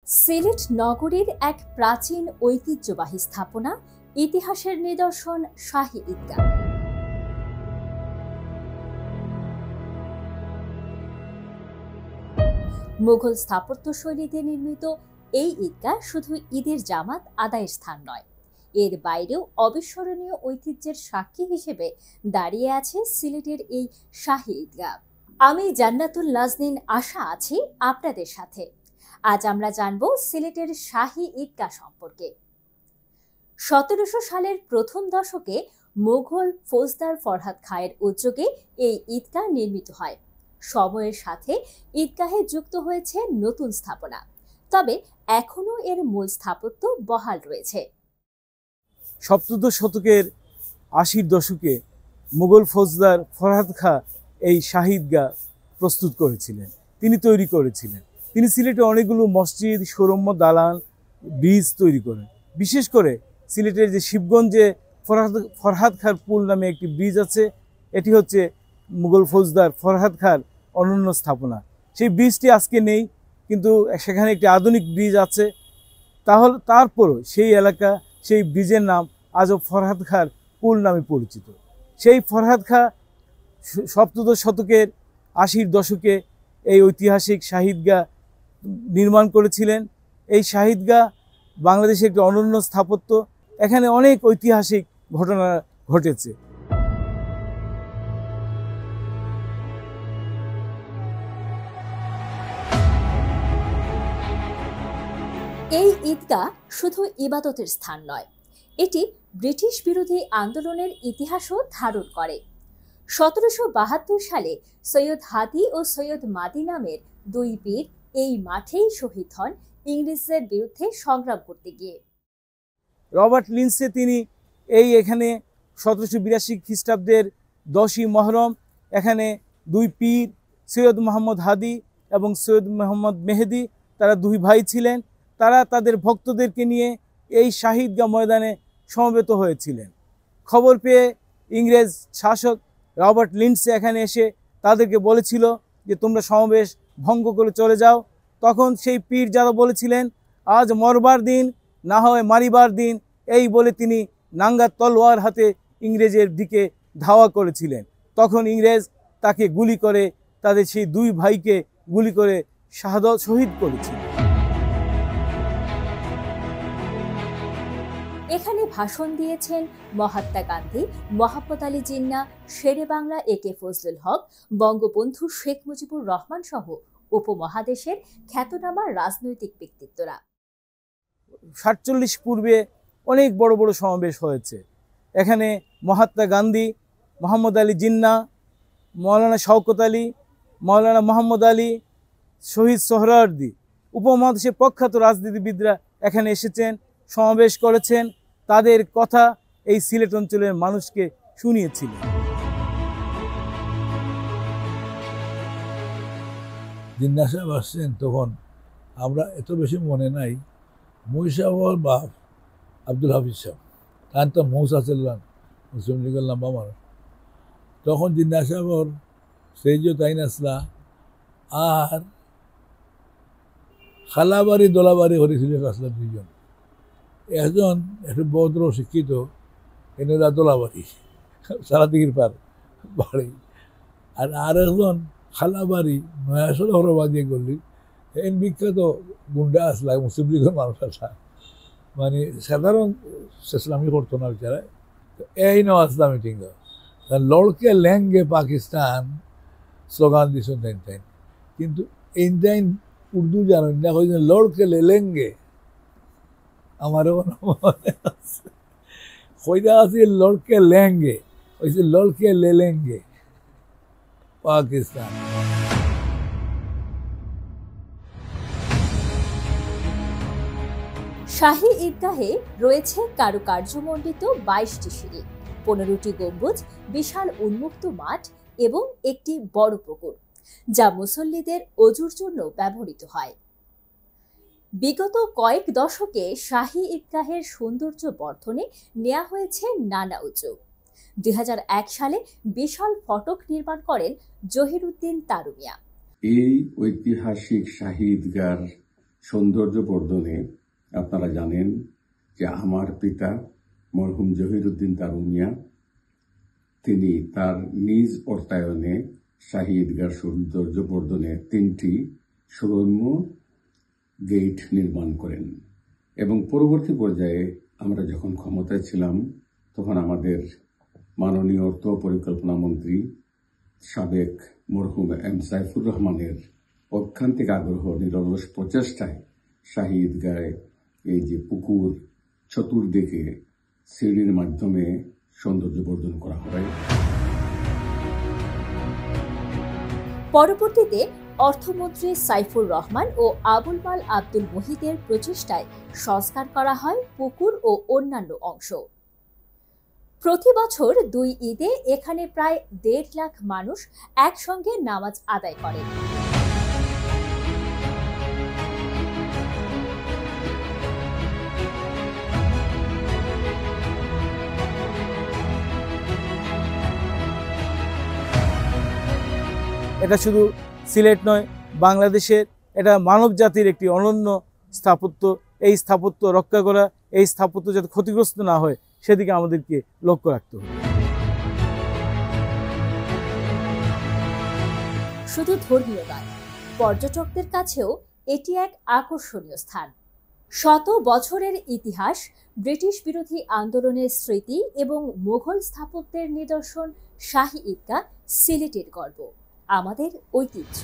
সিলেট নগরীর এক প্রাচীন ঐতিহ্যবাহী স্থাপনা, ইতিহাসের নিদর্শন শাহী ঈদগাহ। মুঘল স্থাপত্যশৈলীতে নির্মিত এই ঈদগাহ শুধু ঈদের জামাত আদায়ের স্থান নয়, এর বাইরেও অবিস্মরণীয় ঐতিহ্যের সাক্ষী হিসেবে দাঁড়িয়ে আছে সিলেটের এই শাহী ঈদগাহ। আমি জান্নাতুল নাজনীন আশা আছি আপনাদের সাথে। আজ আমরা জানব সিলেটের শাহী ঈদগাহ সম্পর্কে। 1700 সালের প্রথম দশকে মুঘল ফৌজদার ফরহাদ খাঁয়ের উদ্যোগে এই ঈদগাহ নির্মিত হয়। সময়ের সাথে ঈদগাহে যুক্ত হয়েছে নতুন স্থাপনা, তবে এখনো এর মূল স্থাপত্য বহাল রয়েছে। সপ্তদশ শতকের 80-র দশকে মুঘল ফৌজদার ফরহাদ খাঁ এই শাহী ঈদগাহ প্রস্তুত করেছিলেন, তিনি তৈরি করেছিলেন। তিনি সিলেটে অনেকগুলো মসজিদ, সৌরম্য, দালান, ব্রিজ তৈরি করেন। বিশেষ করে সিলেটের যে শিবগঞ্জে ফরহাদ খাঁর পুল নামে একটি ব্রিজ আছে, এটি হচ্ছে মুঘল ফৌজদার ফরহাদ খাঁর অনন্য স্থাপনা। সেই ব্রিজটি আজকে নেই, কিন্তু সেখানে একটি আধুনিক ব্রিজ আছে। তারপরও সেই এলাকা, সেই ব্রিজের নাম আজও ফরহাদ খাঁর পুল নামে পরিচিত। সেই ফরহাদ খাঁ সপ্তদশ শতকের 80-র দশকে এই ঐতিহাসিক শাহী ঈদগাহ নির্মাণ করেছিলেন। এই শাহী ঈদগাহ বাংলাদেশের একটি অনন্য স্থাপত্য। এখানে অনেক ঐতিহাসিক ঘটনা ঘটেছে। এই ঈদগাহ শুধু ইবাদতের স্থান নয়, এটি ব্রিটিশ বিরোধী আন্দোলনের ইতিহাসও ধারণ করে। 1772 সালে সৈয়দ হাদি ও সৈয়দ মাদি নামের দুই বীর এই মাঠেই শহীদ হন ইংরেজদের বিরুদ্ধে সংগ্রাম করতে গিয়ে। রবার্ট লিন্সে তিনি এখানে 1782 খ্রিস্টাব্দের 10ই মহরম এখানে দুই পীর, সৈয়দ মোহাম্মদ হাদি এবং সৈয়দ মোহাম্মদ মেহেদি, তারা দুই ভাই ছিলেন। তারা তাদের ভক্তদেরকে নিয়ে এই শাহী ঈদগাহ ময়দানে সমবেত হয়েছিলেন। খবর পেয়ে ইংরেজ শাসক রবার্ট লিন্ডসে এখানে এসে তাদেরকে বলেছিল যে তোমরা সমাবেশ ভঙ্গ করে চলে যাও। তখন সেই পীর যারা বলেছিলেন, আজ মরবার দিন, না হয় মারিবার দিন, এই বলে তিনি নাঙ্গা তলোয়ার হাতে ইংরেজের দিকে ধাওয়া করেছিলেন। তখন ইংরেজ তাকে গুলি করে, তাদের সেই দুই ভাইকে গুলি করে শহীদ করেছিল। এখানে ভাষণ দিয়েছেন মহাত্মা গান্ধী, মোহাম্মদ আলী জিন্নাহ, শেরে বাংলা একে ফজলুল হক, বঙ্গবন্ধু শেখ মুজিবুর রহমান সহ উপমহাদেশের খ্যাতনামা রাজনৈতিক ব্যক্তিত্বরা। 47 পূর্বে অনেক বড় বড় সমাবেশ হয়েছে। এখানে মহাত্মা গান্ধী, মোহাম্মদ আলী জিন্নাহ, মৌলানা শওকত আলী, মৌলানা মোহাম্মদ আলী, শহীদ সোহরাওয়ার্দী, উপমহাদেশের প্রখ্যাত রাজনীতিবিদরা এখানে এসেছেন, সমাবেশ করেছেন। তাদের কথা এই সিলেট অঞ্চলের মানুষকে শুনিয়েছিলেন। জিন্নাহ সাহেব আসছেন তখন আমরা এত বেশি মনে নাই। মই সাহেবর বাপ আব্দুল হাফিজ সাহেব, তার তো মৌসা ছিলেন মুসলিম লীগের লম্বা মানুষ। তখন জিন্নাহ সাহেবর সেই যে তাই নাসলা আর খালাবাড়ি দোলাবাড়ি হয়েছিল আসলা দুইজন। একজন একটু ভদ্র শিক্ষিত, এনারা দোলাবাড়ি সারাদিঘির পার বাড়ি, আর একজন খালাবাড়ি নয়াশল হরবাদিয়ে গল্লি। এই বিখ্যাত গুন্ডা আসলা, মুসলিম লীগের মানুষ আসা, মানে সাধারণ ইসলামী করতো না বিচারা। এই ন আসলা মিটিং লড়কে লেঙ্গে পাকিস্তান স্লোগান দিয়েছেন তাইন তাইন, কিন্তু এই তাইন উর্দু জানেন না, হয়েছেন লড়কে লেঙ্গে। আমারও কইরা আছে লড়কে লেঙ্গে, হয়েছে লড়কে লেঙ্গে পাকিস্তান। শাহী ঈদগাহে রয়েছে কারুকার্যমণ্ডিত 22টি সিঁড়ি, 15টি গম্বুজ, বিশাল উন্মুক্ত মাঠ এবং একটি বড় পুকুর, যা মুসল্লিদের ওযুর জন্য ব্যবহৃত হয়। বিগত কয়েক দশকে শাহী ঈদগাহের সৌন্দর্য বর্ধনে নেওয়া হয়েছে নানা উদ্যোগ। 2001 সালে বিশাল ফটক নির্মাণ করেন জহিরুদ্দিন তারুমিয়া। এই ঐতিহাসিক শাহী ঈদগাহর সৌন্দর্য বর্ধনে আপনারা জানেন যে আমার পিতা মরহুম জহিরুদ্দিন তারুমিয়া তিনি তার নিজ অর্থায়নে শাহী ঈদগাহ সৌন্দর্য বর্ধনে 3টি সুরম্য গেট নির্মাণ করেন এবং পরবর্তী পর্যায়ে আমরা যখন ক্ষমতায় ছিলাম তখন আমাদের মাননীয় অর্থ পরিকল্পনা মন্ত্রী সাবেক মরহুম এম সাইফুর রহমানের ঐকান্তিক আগ্রহ নিরলস প্রচেষ্টায় শাহী ঈদগাহে এই যে পুকুর চতুর্দিকে সিঁড়ির মাধ্যমে সৌন্দর্য বর্ধন করা হয়। পরবর্তীতে অর্থমন্ত্রী সাইফুর রহমান ও আবুল মাল আব্দুল মুহিতের প্রচেষ্টায় সংস্কার করা হয় পুকুর ও অন্যান্য অংশ। প্রতি বছর 2 ঈদে এখানে প্রায় 1.5 লাখ মানুষ একসঙ্গে নামাজ আদায় করেন। এটা শুধু সিলেট নয়, বাংলাদেশের এটা মানব জাতির একটি অনন্য স্থাপত্য। এই স্থাপত্য রক্ষা করা, এই স্থাপত্য যাতে ক্ষতিগ্রস্ত না হয় সেদিকে আমাদেরকে লক্ষ্য রাখতে হবে। শুধু ধর্মীয় নয়, পর্যটকদের কাছেও এটি এক আকর্ষণীয় স্থান। শত বছরের ইতিহাস, ব্রিটিশ বিরোধী আন্দোলনের স্মৃতি এবং মুঘল স্থাপত্যের নিদর্শন শাহী ঈদগাহ সিলেটের গর্ব, আমাদের ঐতিহ্য।